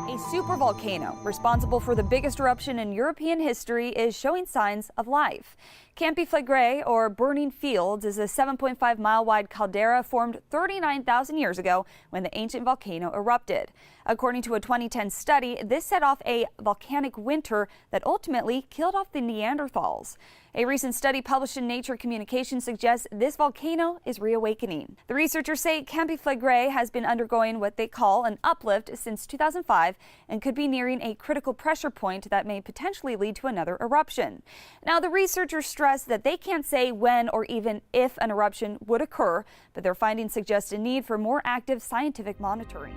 A supervolcano, responsible for the biggest eruption in European history, is showing signs of life. Campiflagre, or Burning Fields, is a 7.5-mile-wide caldera formed 39,000 years ago when the ancient volcano erupted. According to a 2010 study, this set off a volcanic winter that ultimately killed off the Neanderthals. A recent study published in Nature Communications suggests this volcano is reawakening. The researchers say Campiflagre has been undergoing what they call an uplift since 2005 and could be nearing a critical pressure point that may potentially lead to another eruption. Now, the researchers stress that they can't say when or even if an eruption would occur, but their findings suggest a need for more active scientific monitoring.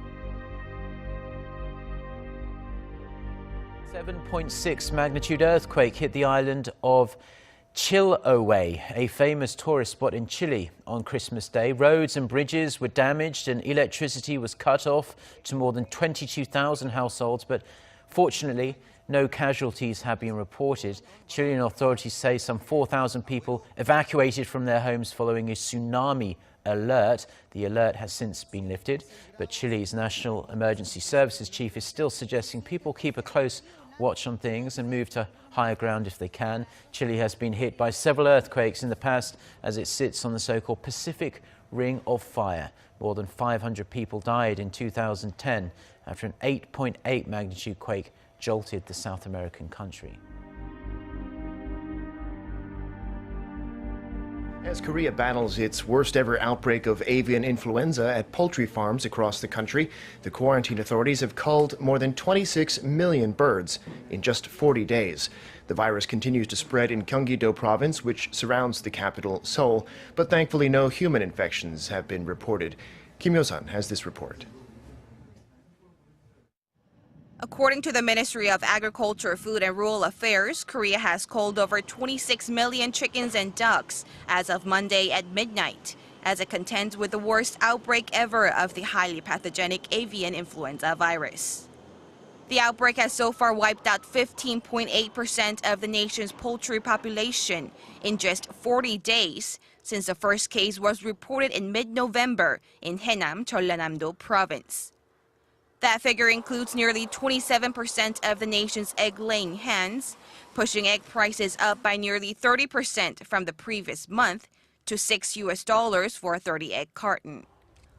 7.6 magnitude earthquake hit the island of Chiloé, a famous tourist spot in Chile, on Christmas Day. Roads and bridges were damaged and electricity was cut off to more than 22,000 households, but fortunately, no casualties have been reported. Chilean authorities say some 4,000 people evacuated from their homes following a tsunami alert. The alert has since been lifted, but Chile's National Emergency Services chief is still suggesting people keep a close watch on things and move to higher ground if they can. Chile has been hit by several earthquakes in the past as it sits on the so-called Pacific Ring of Fire. More than 500 people died in 2010 after an 8.8 magnitude quake jolted the South American country. As Korea battles its worst ever outbreak of avian influenza at poultry farms across the country, the quarantine authorities have culled more than 26 million birds in just 40 days. The virus continues to spread in Gyeonggi-do province, which surrounds the capital, Seoul, but thankfully no human infections have been reported. Kim Yo-sun has this report. According to the Ministry of Agriculture, Food and Rural Affairs, Korea has culled over 26 million chickens and ducks as of Monday at midnight, as it contends with the worst outbreak ever of the highly pathogenic avian influenza virus. The outbreak has so far wiped out 15.8% of the nation's poultry population in just 40 days, since the first case was reported in mid-November in Haenam, Jeollanam-do province. That figure includes nearly 27% of the nation's egg-laying hens, pushing egg prices up by nearly 30% from the previous month to $6 for a 30-egg carton.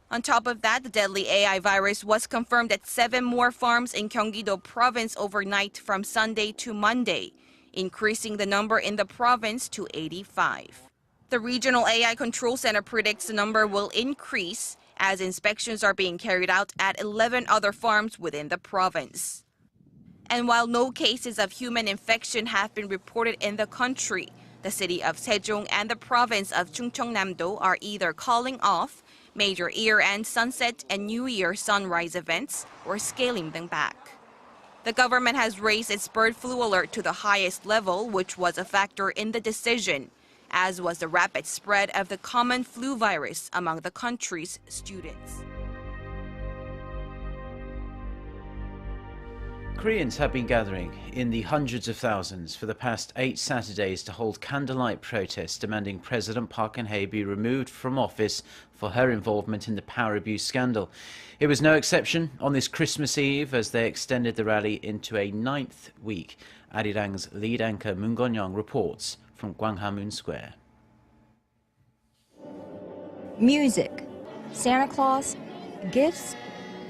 On top of that, the deadly AI virus was confirmed at 7 more farms in Gyeonggi-do province overnight from Sunday to Monday, increasing the number in the province to 85. The Regional AI Control Center predicts the number will increase as inspections are being carried out at 11 other farms within the province. And while no cases of human infection have been reported in the country, the city of Sejong and the province of Chungcheongnam-do are either calling off major year-end sunset and New Year sunrise events or scaling them back. The government has raised its bird flu alert to the highest level, which was a factor in the decision, as was the rapid spread of the common flu virus among the country's students. Koreans have been gathering in the hundreds of thousands for the past 8 Saturdays to hold candlelight protests demanding President Park Geun-hye be removed from office for her involvement in the power abuse scandal. It was no exception on this Christmas Eve as they extended the rally into a 9th week. Arirang's lead anchor Moon Gon-young reports from Gwanghamun Square. Music, Santa Claus, gifts,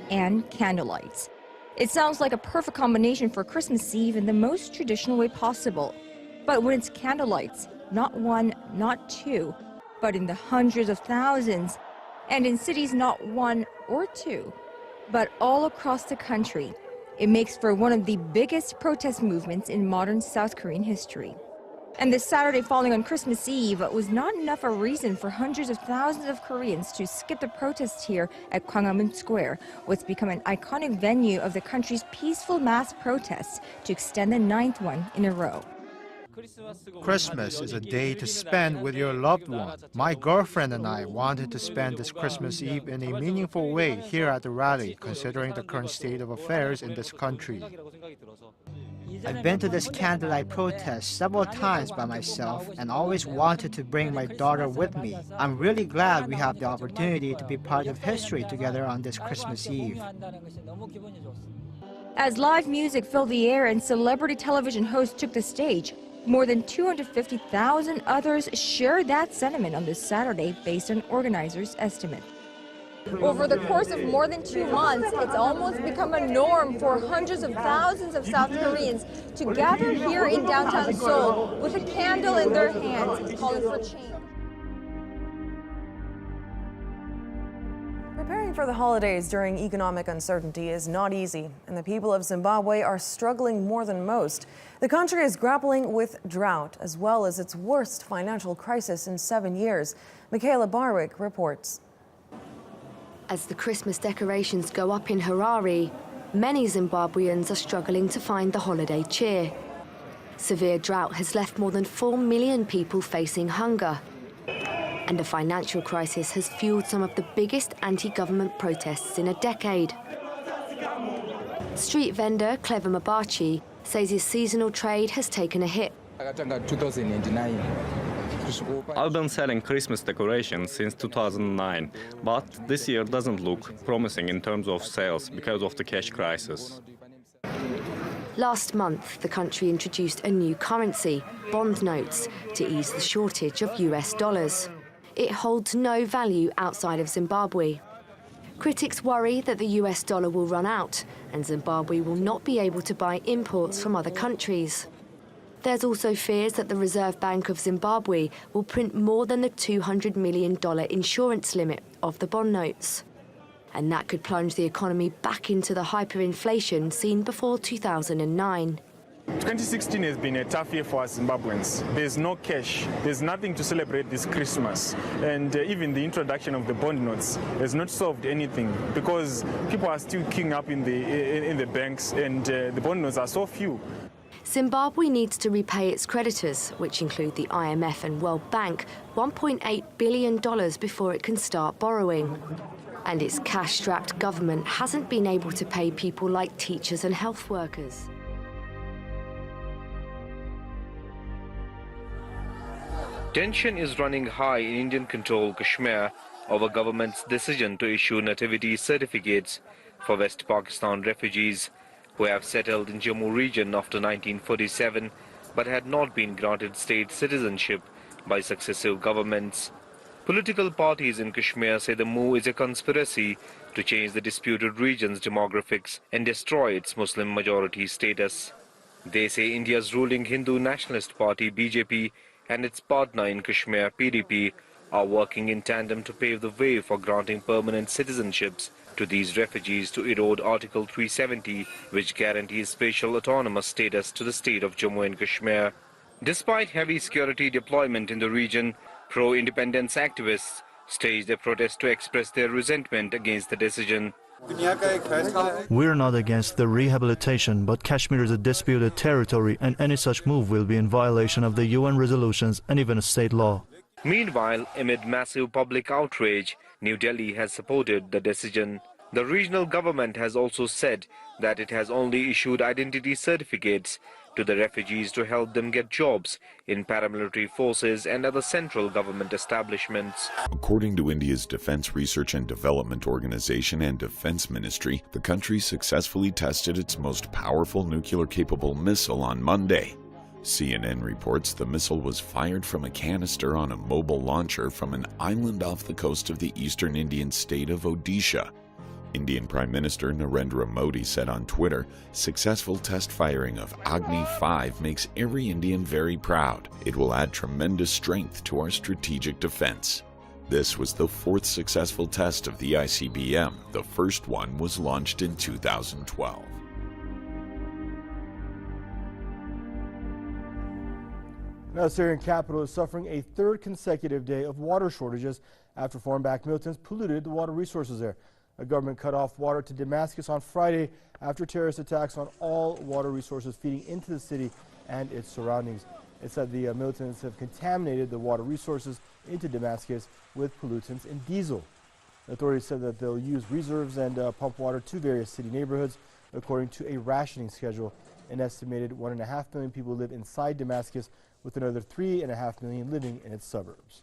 and candlelights. It sounds like a perfect combination for Christmas Eve in the most traditional way possible. But when it's candlelights, not one, not two, but in the hundreds of thousands, And in cities not one or two, but all across the country, it makes for one of the biggest protest movements in modern South Korean history. And this Saturday falling on Christmas Eve was not enough a reason for hundreds of thousands of Koreans to skip the protests here at Gwanghwamun Square, what's become an iconic venue of the country's peaceful mass protests to extend the 9th one in a row. Christmas is a day to spend with your loved one. My girlfriend and I wanted to spend this Christmas Eve in a meaningful way here at the rally, considering the current state of affairs in this country. I've been to this candlelight protest several times by myself and always wanted to bring my daughter with me. I'm really glad we have the opportunity to be part of history together on this Christmas Eve. As live music filled the air and celebrity television hosts took the stage, more than 250,000 others shared that sentiment on this Saturday based on organizers' estimate. Over the course of more than 2 months, it's almost become a norm for hundreds of thousands of South Koreans to gather here in downtown Seoul with a candle in their hands, calling for change. Preparing for the holidays during economic uncertainty is not easy, and the people of Zimbabwe are struggling more than most. The country is grappling with drought, as well as its worst financial crisis in 7 years. Michaela Barwick reports. As the Christmas decorations go up in Harare, many Zimbabweans are struggling to find the holiday cheer. Severe drought has left more than 4 million people facing hunger. And a financial crisis has fueled some of the biggest anti-government protests in a decade. Street vendor Clever Mabachi says his seasonal trade has taken a hit. I've been selling Christmas decorations since 2009, but this year doesn't look promising in terms of sales because of the cash crisis. Last month, the country introduced a new currency, bond notes, to ease the shortage of US dollars. It holds no value outside of Zimbabwe. Critics worry that the US dollar will run out and Zimbabwe will not be able to buy imports from other countries. There's also fears that the Reserve Bank of Zimbabwe will print more than the $200 million insurance limit of the bond notes. And that could plunge the economy back into the hyperinflation seen before 2009. 2016 has been a tough year for us Zimbabweans. There's no cash, there's nothing to celebrate this Christmas. And even the introduction of the bond notes has not solved anything because people are still queuing up in the banks and the bond notes are so few. Zimbabwe needs to repay its creditors, which include the IMF and World Bank, $1.8 billion before it can start borrowing. And its cash-strapped government hasn't been able to pay people like teachers and health workers. Tension is running high in Indian-controlled Kashmir over government's decision to issue nativity certificates for West Pakistan refugees who have settled in Jammu region after 1947 but had not been granted state citizenship by successive governments. Political parties in Kashmir say the move is a conspiracy to change the disputed region's demographics and destroy its Muslim majority status. They say India's ruling Hindu Nationalist Party BJP and its partner in Kashmir PDP are working in tandem to pave the way for granting permanent citizenships to these refugees to erode Article 370, which guarantees spatial autonomous status to the state of Jammu and Kashmir. Despite heavy security deployment in the region, pro-independence activists staged a protest to express their resentment against the decision. We're not against the rehabilitation, but Kashmir is a disputed territory and any such move will be in violation of the UN resolutions and even state law. Meanwhile, amid massive public outrage, New Delhi has supported the decision. The regional government has also said that it has only issued identity certificates to the refugees to help them get jobs in paramilitary forces and other central government establishments. According to India's Defense Research and Development Organization and Defense Ministry, the country successfully tested its most powerful nuclear-capable missile on Monday. CNN reports the missile was fired from a canister on a mobile launcher from an island off the coast of the eastern Indian state of Odisha. Indian Prime Minister Narendra Modi said on Twitter, "Successful test firing of Agni 5 makes every Indian very proud. It will add tremendous strength to our strategic defense." This was the fourth successful test of the ICBM. The first one was launched in 2012. Now, the Syrian capital is suffering a third consecutive day of water shortages after foreign-backed militants polluted the water resources there. The government cut off water to Damascus on Friday after terrorist attacks on all water resources feeding into the city and its surroundings. It said the militants have contaminated the water resources into Damascus with pollutants and diesel. Authorities said that they'll use reserves and pump water to various city neighborhoods according to a rationing schedule. An estimated 1.5 million people live inside Damascus, with another 3.5 million living in its suburbs.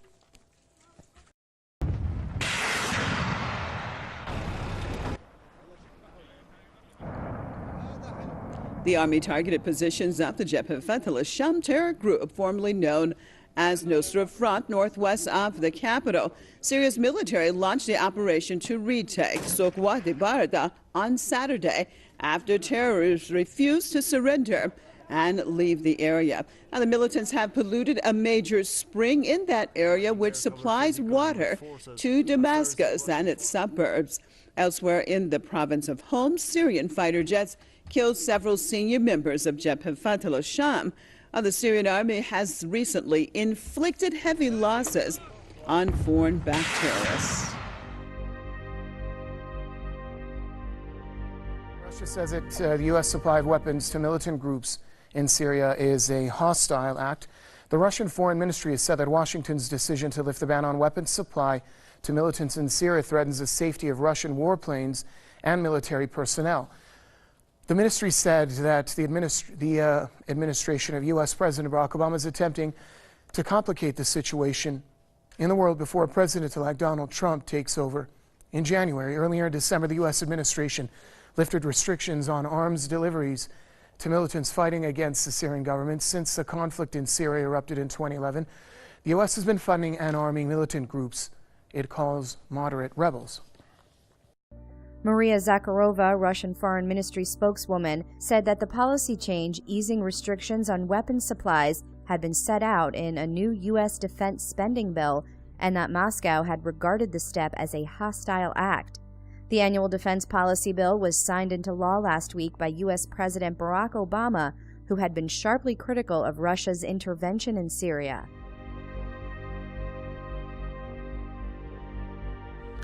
The army targeted positions of the Prophetic Sham terror group, formerly known as Nusra Front, northwest of the capital. Syria's military launched the operation to retake Souq Wadi Barda on Saturday after terrorists refused to surrender and leave the area. Now, the militants have polluted a major spring in that area, which supplies water to Damascus and its suburbs. Elsewhere in the province of Homs, Syrian fighter jets killed several senior members of Jabhat al-Sham. The Syrian army has recently inflicted heavy losses on foreign-backed terrorists. Russia says the U.S. supply of weapons to militant groups in Syria is a hostile act. The Russian Foreign Ministry has said that Washington's decision to lift the ban on weapons supply to militants in Syria threatens the safety of Russian warplanes and military personnel. The ministry said that the administration of U.S. President Barack Obama is attempting to complicate the situation in the world before President-elect Donald Trump takes over in January. Earlier in December, the U.S. administration lifted restrictions on arms deliveries to militants fighting against the Syrian government. Since the conflict in Syria erupted in 2011, the U.S. has been funding and arming militant groups it calls moderate rebels. Maria Zakharova, Russian Foreign Ministry spokeswoman, said that the policy change easing restrictions on weapons supplies had been set out in a new U.S. defense spending bill and that Moscow had regarded the step as a hostile act. The annual defense policy bill was signed into law last week by U.S. President Barack Obama, who had been sharply critical of Russia's intervention in Syria.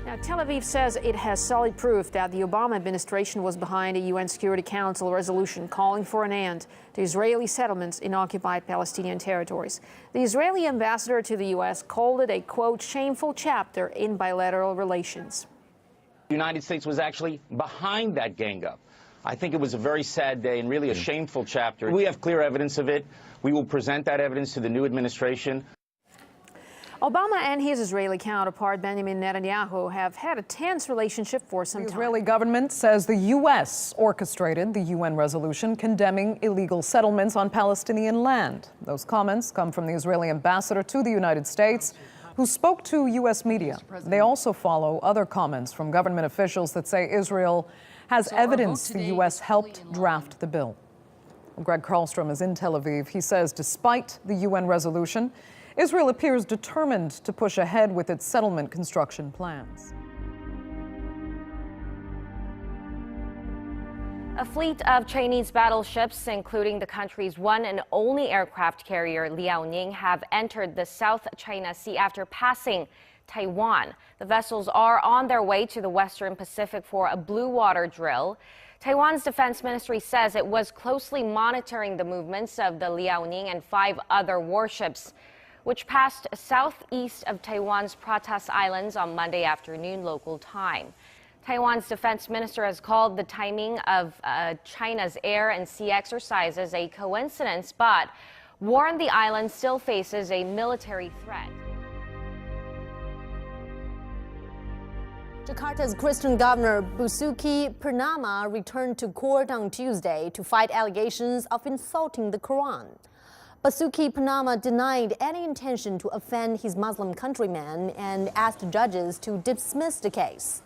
Now, Tel Aviv says it has solid proof that the Obama administration was behind a UN Security Council resolution calling for an end to Israeli settlements in occupied Palestinian territories. The Israeli ambassador to the U.S. called it a, quote, shameful chapter in bilateral relations. The United States was actually behind that gang up. I think it was a very sad day and really a shameful chapter. We have clear evidence of it. We will present that evidence to the new administration. Obama and his Israeli counterpart, Benjamin Netanyahu, have had a tense relationship for some time. The Israeli government says the U.S. orchestrated the UN resolution condemning illegal settlements on Palestinian land. Those comments come from the Israeli ambassador to the United States, who spoke to U.S. media. They also follow other comments from government officials that say Israel has evidence the U.S. helped draft the bill. Greg Karlstrom is in Tel Aviv. He says despite the UN resolution, Israel appears determined to push ahead with its settlement construction plans. A fleet of Chinese battleships, including the country's one and only aircraft carrier Liaoning, have entered the South China Sea after passing Taiwan. The vessels are on their way to the Western Pacific for a blue water drill. Taiwan's defense ministry says it was closely monitoring the movements of the Liaoning and 5 other warships, which passed southeast of Taiwan's Pratas Islands on Monday afternoon local time. Taiwan's defense minister has called the timing of China's air and sea exercises a coincidence, but warned the island still faces a military threat. Jakarta's Christian governor Basuki Purnama returned to court on Tuesday to fight allegations of insulting the Quran. Basuki Purnama denied any intention to offend his Muslim countrymen and asked judges to dismiss the case.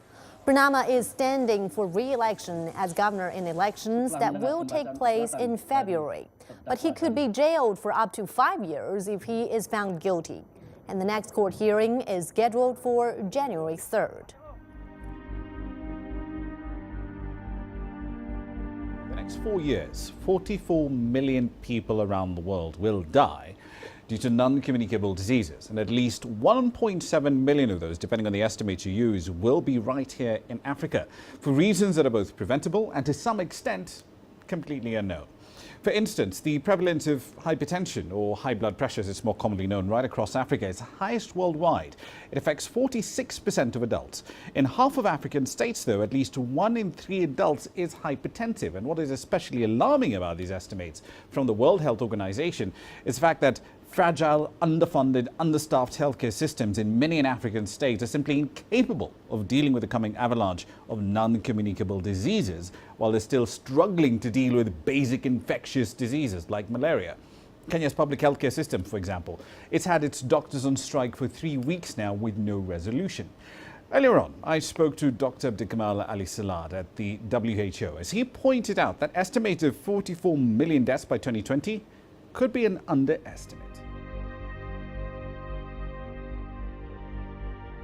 Purnama is standing for re-election as governor in elections that will take place in February, but he could be jailed for up to 5 years if he is found guilty. and the next court hearing is scheduled for January 3rd. The next 4 years, 44 million people around the world will die due to non-communicable diseases, and at least 1.7 million of those, depending on the estimates you use, will be right here in Africa for reasons that are both preventable and to some extent completely unknown. For instance, the prevalence of hypertension, or high blood pressure as it's more commonly known, right across Africa is highest worldwide. It affects 46% of adults. In half of African states, though, at least 1 in 3 adults is hypertensive. And what is especially alarming about these estimates from the World Health Organization is the fact that fragile, underfunded, understaffed healthcare systems in many African states are simply incapable of dealing with the coming avalanche of non-communicable diseases, while they're still struggling to deal with basic infectious diseases like malaria. Kenya's public healthcare system, for example, it's had its doctors on strike for 3 weeks now with no resolution. Earlier on, I spoke to Dr. Abdikamal Ali Salad at the WHO as he pointed out that estimated 44 million deaths by 2020 could be an underestimate.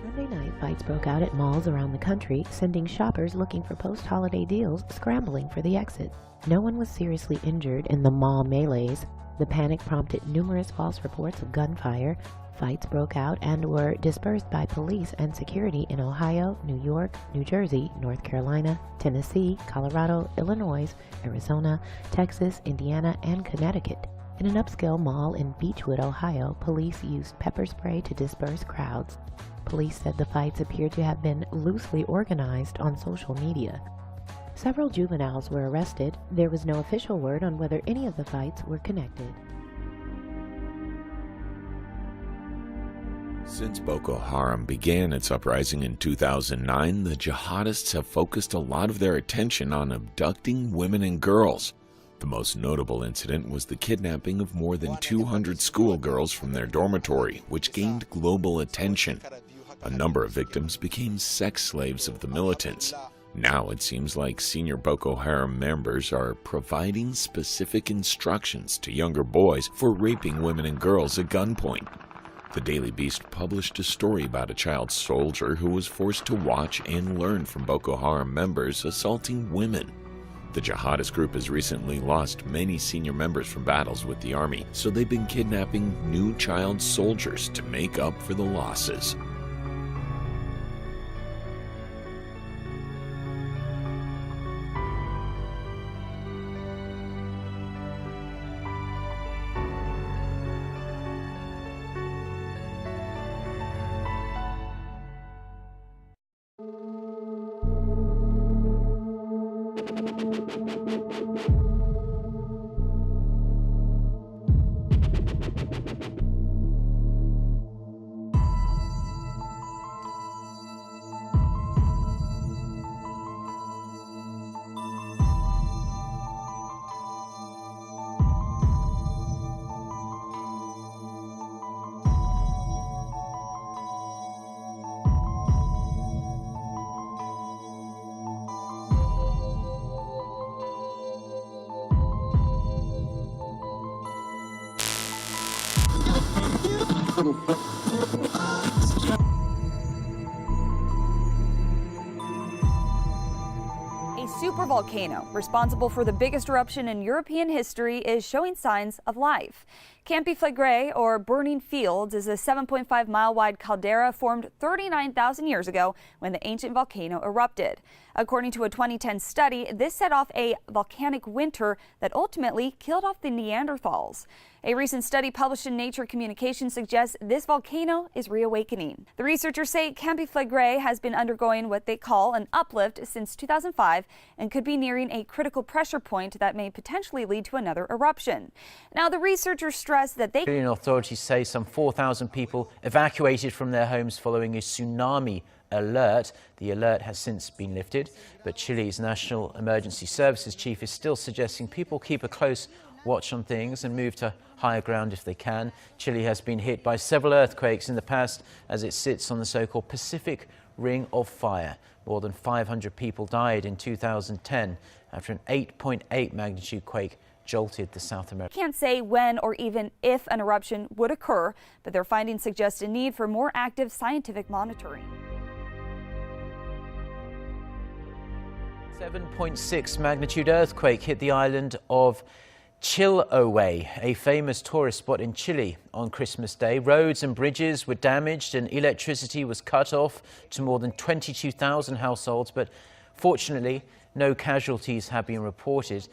Monday night, fights broke out at malls around the country, sending shoppers looking for post-holiday deals scrambling for the exit. No one was seriously injured in the mall melees. The panic prompted numerous false reports of gunfire. Fights broke out and were dispersed by police and security in Ohio, New York, New Jersey, North Carolina, Tennessee, Colorado, Illinois, Arizona, Texas, Indiana, and Connecticut. In an upscale mall in Beechwood, Ohio, police used pepper spray to disperse crowds. Police said the fights appeared to have been loosely organized on social media. Several juveniles were arrested. There was no official word on whether any of the fights were connected. Since Boko Haram began its uprising in 2009, the jihadists have focused a lot of their attention on abducting women and girls. The most notable incident was the kidnapping of more than 200 schoolgirls from their dormitory, which gained global attention. A number of victims became sex slaves of the militants. Now it seems like senior Boko Haram members are providing specific instructions to younger boys for raping women and girls at gunpoint. The Daily Beast published a story about a child soldier who was forced to watch and learn from Boko Haram members assaulting women. The jihadist group has recently lost many senior members from battles with the army, so they've been kidnapping new child soldiers to make up for the losses. A supervolcano, responsible for the biggest eruption in European history, is showing signs of life. Campi Flegrei, or Burning Fields, is a 7.5-mile wide caldera formed 39,000 years ago when the ancient volcano erupted. According to a 2010 study, this set off a volcanic winter that ultimately killed off the Neanderthals. A recent study published in Nature Communications suggests this volcano is reawakening. The researchers say Campi Flegrei has been undergoing what they call an uplift since 2005 and could be nearing a critical pressure point that may potentially lead to another eruption. Now, the researchers stress that they... Chilean authorities say some 4,000 people evacuated from their homes following a tsunami alert. The alert has since been lifted, but Chile's National Emergency Services chief is still suggesting people keep a close watch on things and move to higher ground if they can. Chile has been hit by several earthquakes in the past as it sits on the so-called Pacific Ring of Fire. More than 500 people died in 2010 after an 8.8 magnitude quake jolted the South American. Can't say when or even if an eruption would occur, but their findings suggest a need for more active scientific monitoring. 7.6 magnitude earthquake hit the island of Chiloé, a famous tourist spot in Chile, on Christmas Day. Roads and bridges were damaged and electricity was cut off to more than 22,000 households, but fortunately no casualties have been reported.